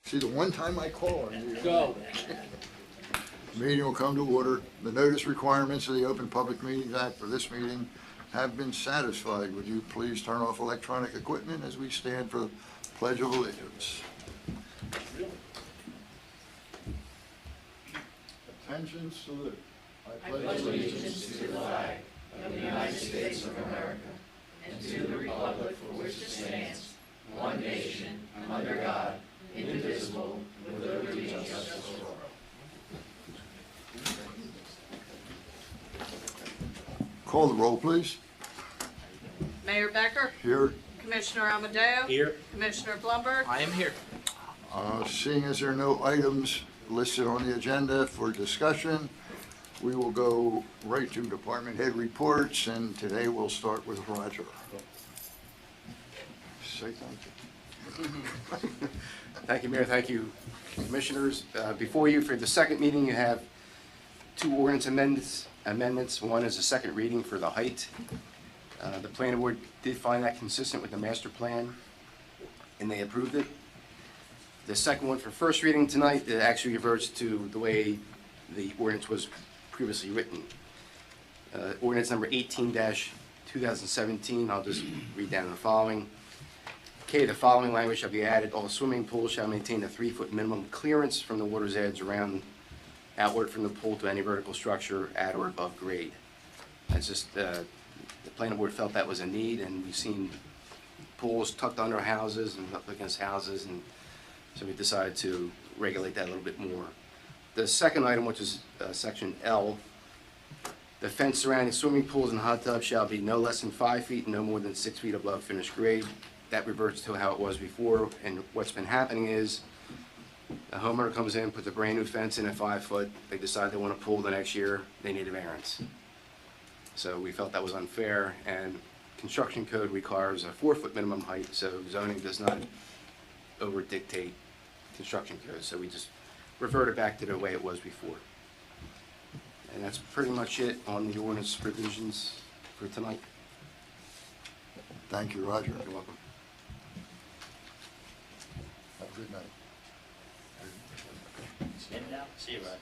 See, the one time I call on you. Go. Meeting will come to order. The notice requirements of the Open Public Meetings Act for this meeting have been satisfied. Would you please turn off electronic equipment as we stand for the Pledge of Allegiance? Attention, salute. I pledge allegiance to the flag of the United States of America and to the republic for which it stands, one nation, under God, indivisible, with liberty and justice for all. Call the roll, please. Mayor Becker, Here. Commissioner Amadeo. Here. Commissioner Blumberg. I am here. Seeing as there are no items listed on the agenda for discussion, we will go right to department head reports, and today we'll start with Roger. Say thank you. Thank you, Mayor. Thank you, Commissioners. Before you, for the second meeting, you have two ordinance amendments. One is a second reading for the height. The planning board did find that consistent with the master plan, and they approved it. The second one for first reading tonight, it actually reverts to the way the ordinance was previously written. Ordinance number 18-2017, I'll just read down the following. Okay, the following language shall be added. All swimming pools shall maintain a 3-foot minimum clearance from the water's edge around outward from the pool to any vertical structure at or above grade. That's just, the planning board felt that was a need, and we've seen pools tucked under houses and up against houses, and so we decided to regulate that a little bit more. The second item, which is section L, the fence surrounding swimming pools and hot tubs shall be no less than 5 feet and no more than 6 feet above finished grade. That reverts to how it was before, and what's been happening is a homeowner comes in, puts a brand new fence in at 5 foot, they decide they want a pool the next year, they need a variance. So we felt that was unfair, and construction code requires a 4-foot minimum height, so zoning does not over dictate construction code, so we just reverted back to the way it was before. And that's pretty much it on the ordinance provisions for tonight. Thank you, Roger. You're welcome. Have a good night. See you, Rod.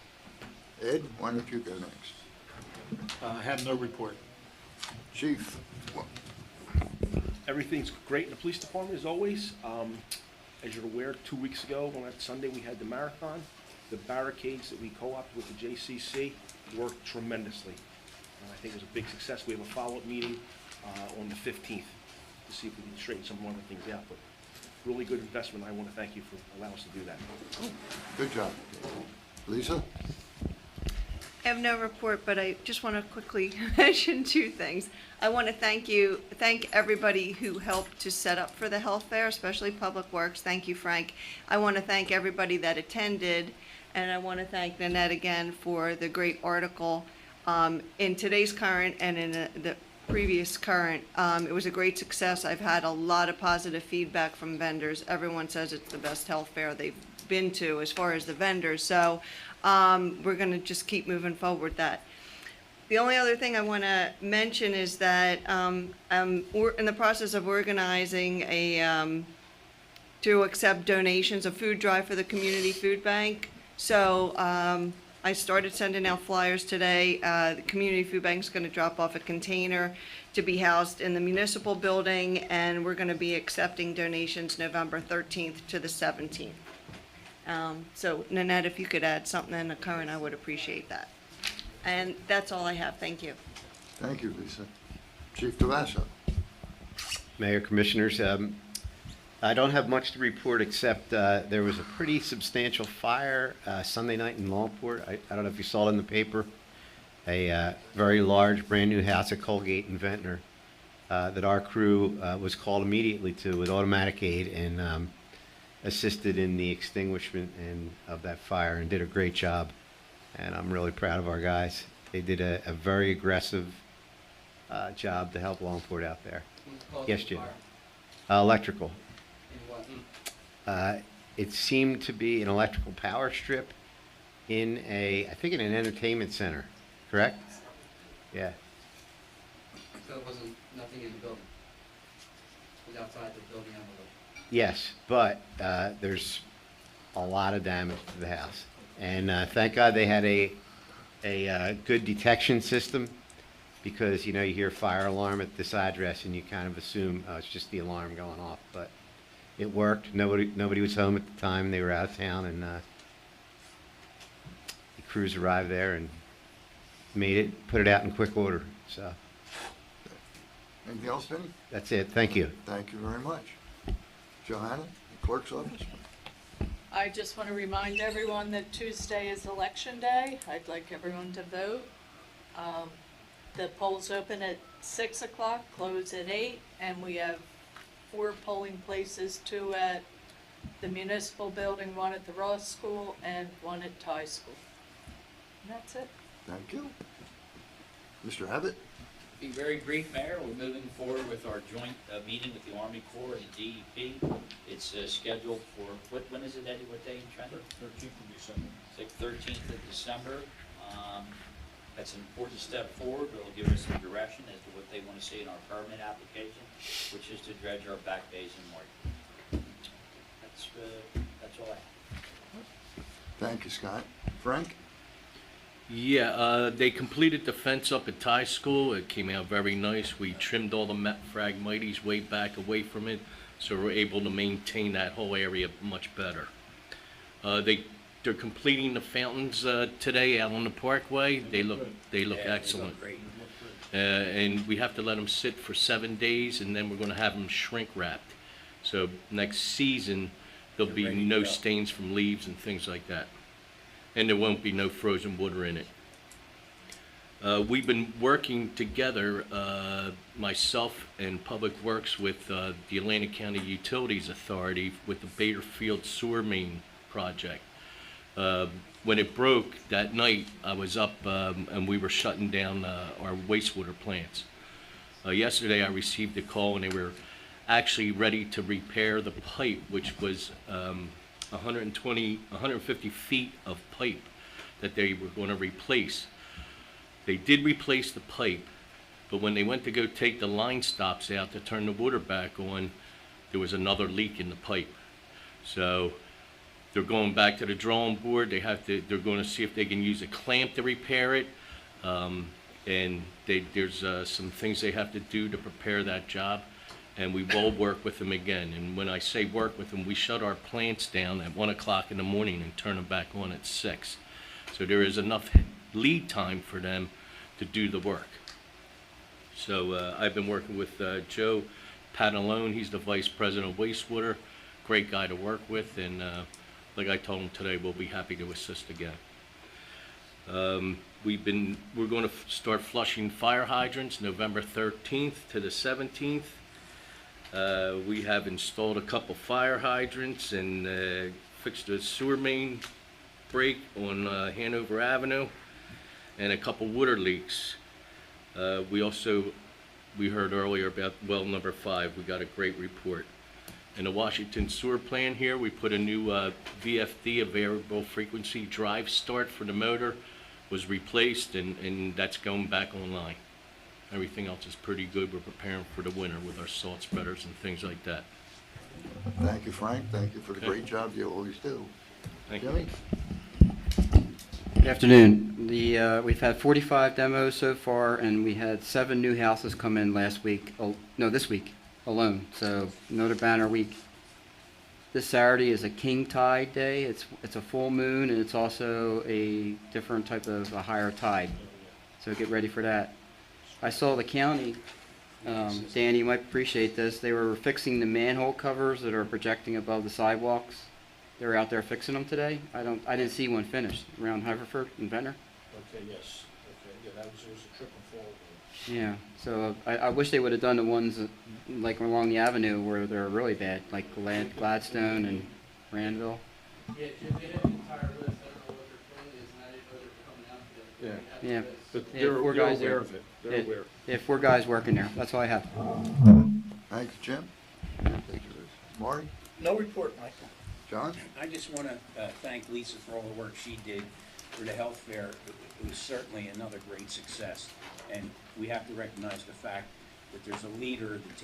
Ed, why don't you go next? I have no report. Chief, Everything's great in the police department as always. As you're aware, 2 weeks ago, on that Sunday, we had the marathon. The barricades that we co-opted with the JCC worked tremendously. I think it was a big success. We have a follow-up meeting on the 15th to see if we can straighten some other things out. But really good investment. I want to thank you for allowing us to do that. good job. Lisa? I have no report, but I just want to quickly mention two things. I want to thank everybody who helped to set up for the health fair, especially Public Works. Thank you, Frank. I want to thank everybody that attended, and I want to thank Nanette again for the great article in today's Current and in the previous Current. It was a great success. I've had a lot of positive feedback from vendors. Everyone says it's the best health fair they've been to as far as the vendors. So we're going to just keep moving forward with that. The only other thing I want to mention is that we're in the process of organizing to accept donations, a food drive for the community food bank. So I started sending out flyers today. The community food bank is going to drop off a container to be housed in the municipal building, and we're going to be accepting donations November 13th to the 17th. So Nanette, if you could add something in the Current, I would appreciate that. And that's all I have. Thank you. Thank you, Lisa. Chief DeVasso? Mayor, Commissioners, I don't have much to report except there was a pretty substantial fire Sunday night in Longport. I don't know if you saw it in the paper. A very large, brand-new house at Colgate and Ventnor that our crew was called immediately to with automatic aid and assisted in the extinguishment of that fire and did a great job. And I'm really proud of our guys. They did a very aggressive job to help Longport out there. Yes, Jim. Electrical. It seemed to be an electrical power strip in I think in an entertainment center, correct? Yeah. So it wasn't nothing in the building? It was outside the building envelope? Yes, but there's a lot of damage to the house. And thank God they had a good detection system, because, you know, you hear fire alarm at this address and you kind of assume, oh, it's just the alarm going off. But it worked. Nobody was home at the time. They were out of town, and the crews arrived there and put it out in quick order. So Anything else, Vinnie? that's it. Thank you. Thank you very much. Johanna, the clerk's office? I just want to remind everyone that Tuesday is Election Day. I'd like everyone to vote. The polls open at 6 o'clock, close at 8, and we have 4 polling places, 2 at the municipal building, 1 at the Ross School, and 1 at Ty School. And that's it. Thank you. Mr. Abbott? Be very brief, Mayor. We're moving forward with our joint meeting with the Army Corps and the DEP. It's scheduled for, when is it, Eddie? What day in Trent? 13th of December. It's like 13th of December. That's an important step forward. It'll give us some direction as to what they want to see in our permit application, which is to dredge our back bays in Margate. That's all I have. Thank you, Scott. Frank? Yeah, they completed the fence up at Ty School. It came out very nice. We trimmed all the phragmites way back away from it, so we're able to maintain that whole area much better. They're completing the fountains today out on the Parkway. They look excellent. Great. And we have to let them sit for 7 days, and then we're going to have them shrink wrapped. So next season, there'll be Ready to no go. stains from leaves and things like that. And there won't be no frozen water in it. We've been working together, myself and Public Works, with the Atlantic County Utilities Authority with the Baderfield Sewer Main project. When it broke that night, I was up and we were shutting down our wastewater plants. Yesterday I received a call, and they were actually ready to repair the pipe, which was 150 feet of pipe that they were going to replace. They did replace the pipe, but when they went to go take the line stops out to turn the water back on, there was another leak in the pipe. So they're going back to the drawing board. They're going to see if they can use a clamp to repair it. And there's some things they have to do to prepare that job. And we will work with them again. And when I say work with them, we shut our plants down at 1 o'clock in the morning and turn them back on at 6. So there is enough lead time for them to do the work. So I've been working with Joe Patalone. He's the Vice President of Wastewater. Great guy to work with. And like I told him today, we'll be happy to assist again. We're going to start flushing fire hydrants November 13th to the 17th. We have installed a couple fire hydrants and fixed a sewer main break on Hanover Avenue and a couple water leaks. We heard earlier about well number 5. We got a great report. In the Washington sewer plant here, we put a new VFD, a variable frequency drive start for the motor, was replaced, and that's going back online. Everything else is pretty good. We're preparing for the winter with our salt spreaders and things like that. Thank you, Frank. Thank you for the Okay. great job you always do. Thank you. Jimmy? Good afternoon. We've had 45 demos so far, and we had 7 new houses come in last week, this week alone, so another banner week. This Saturday is a King Tide Day. It's a full moon, and it's also a different type of a higher tide, so get ready for that. I saw the county, Dan, you might appreciate this, they were fixing the manhole covers that are projecting above the sidewalks. They were out there fixing them today. I didn't see one finished around Haverford and Ventnor. Okay, yes. Okay, yeah, it was a trip and fall. Yeah, so I wish they would have done the ones like along the avenue where they're really bad, like Gladstone and Randville. Yeah, Jim, they have the entire list. I don't know what their plan is, and I didn't know they were coming out today. Yeah. But Yeah, they're 4 guys aware there. of it. They're Yeah. aware. Yeah, 4 guys working there. That's all I have. Thank you, Jim. Thank you, Liz. Marty? No report, Michael. John? I just want to thank Lisa for all the work she did for the health fair. It was certainly another great success. And we have to recognize the fact that there's a leader that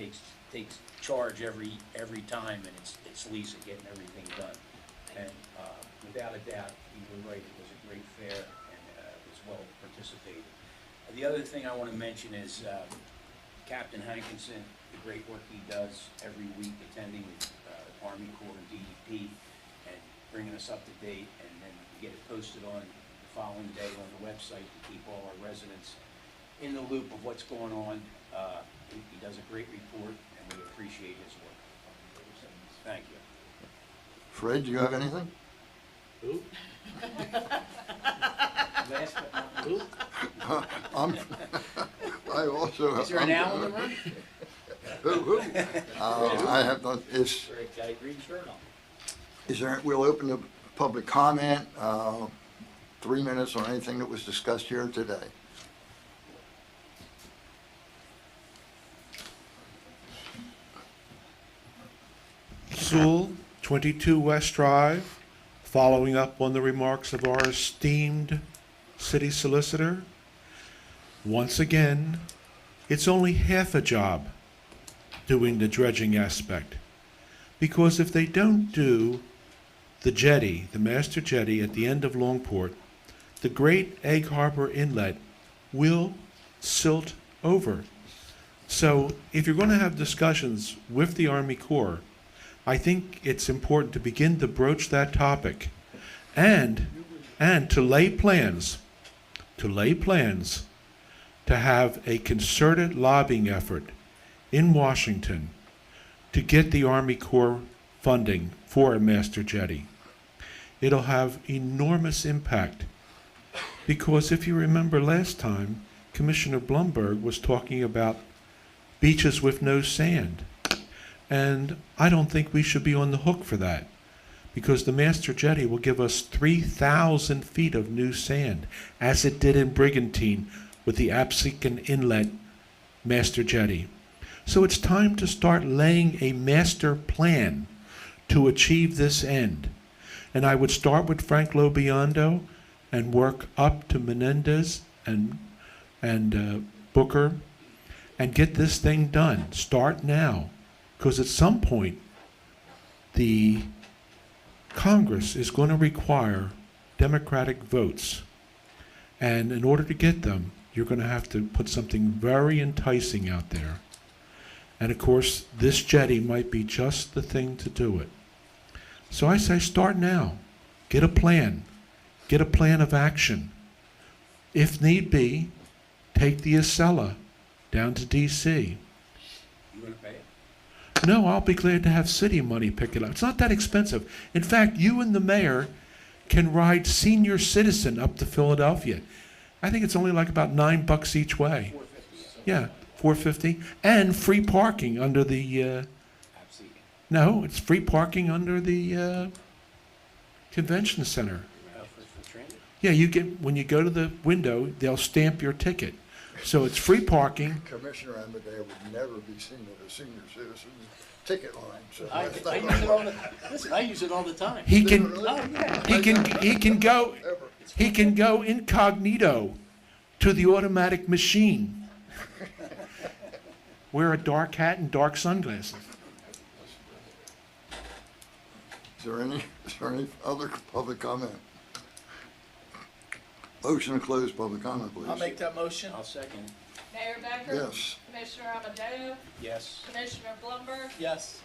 takes charge every time, and it's Lisa getting everything done. And without a doubt, you were right, it was a great fair and it was well participated. The other thing I want to mention is Captain Hankinson, the great work he does every week attending Army Corps and DEP and bringing us up to date, and then get it posted on the following day on the website to keep all our residents in the loop of what's going on. He does a great report, and we appreciate his work. Thank you. Fred, do you have anything? Who? Last but not least. I also have. Is there an owl in the room? Who? I have, is Got a green shirt on. Is there, we'll open the public comment, 3 minutes on anything that was discussed here today. Sewell, 22 West Drive, following up on the remarks of our esteemed city solicitor. Once again, it's only half a job doing the dredging aspect. Because if they don't do the jetty, the master jetty at the end of Longport, the great Egg Harbor Inlet will silt over. So if you're going to have discussions with the Army Corps, I think it's important to begin to broach that topic and to lay plans to have a concerted lobbying effort in Washington to get the Army Corps funding for a master jetty. It'll have enormous impact because if you remember last time, Commissioner Blumberg was talking about beaches with no sand. And I don't think we should be on the hook for that because the master jetty will give us 3,000 feet of new sand, as it did in Brigantine with the Absecon Inlet master jetty. So it's time to start laying a master plan to achieve this end. And I would start with Frank Lobiondo and work up to Menendez and Booker and get this thing done. Start now. Because at some point, the Congress is going to require Democratic votes. And in order to get them, you're going to have to put something very enticing out there. And of course, this jetty might be just the thing to do it. So I say start now. Get a plan. Get a plan of action. If need be, take the Acela down to D.C. You want to pay it? No, I'll be glad to have city money pick it up. It's not that expensive. In fact, you and the mayor can ride senior citizen up to Philadelphia. I think it's only like about $9 each way. Yeah, $4.50, and free parking under the. No, it's free parking under the convention center. For transit? Yeah, you get when you go to the window, they'll stamp your ticket. So it's free parking. Commissioner Amadeo would never be seen at a senior citizen's ticket line. So I use it all the, listen, I use it all the time. He can, Oh, yeah. he can go incognito to the automatic machine. Wear a dark hat and dark sunglasses. Is there any other public comment? Motion to close public comment, please. I'll make that motion. I'll second. Mayor Becker? Yes. Commissioner Amadeo? Yes. Commissioner Blumberg? Yes,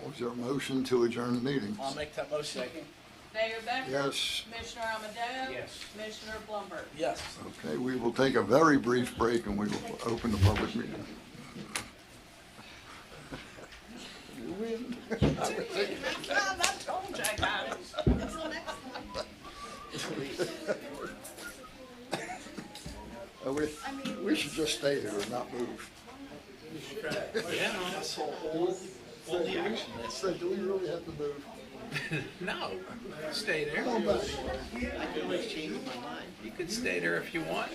Is there a motion to adjourn the meeting? I'll make that motion. Mayor Becker? Yes. Commissioner Amadeo? Yes. Commissioner Blumberg? Yes. Okay, we will take a very brief break and we will open the public meeting. You win. We should just stay here and not move. Yeah, that's all the action. So do we really have to move? No, stay there. Come on back. I can always change my mind. You could stay there if you want.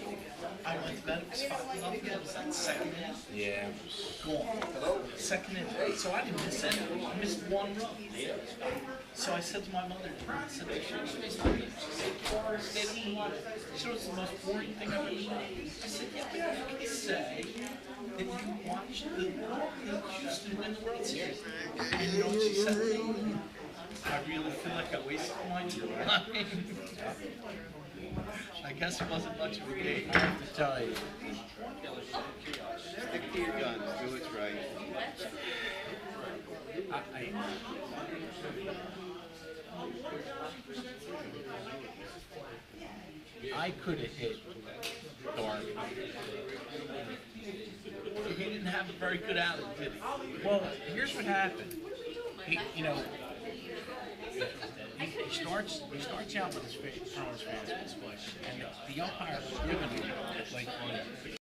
I went to bed, it was 5:00. Was that second in? Yeah. Second in. So I didn't miss anything. I missed one run. So I said to my mother, I said, she said, she was the most boring thing I've ever done. I said, yeah, you could say that you watched the Houston win the World Series. And you know what she said? I really feel like I wasted my time. I guess it wasn't much of a game. I have to tell you. Stick to your guns, do what's right. I could have hit Dark. He didn't have a very good outing, did he? Well, here's what happened. He starts out with his throwing his fastball, and the umpire was giving him like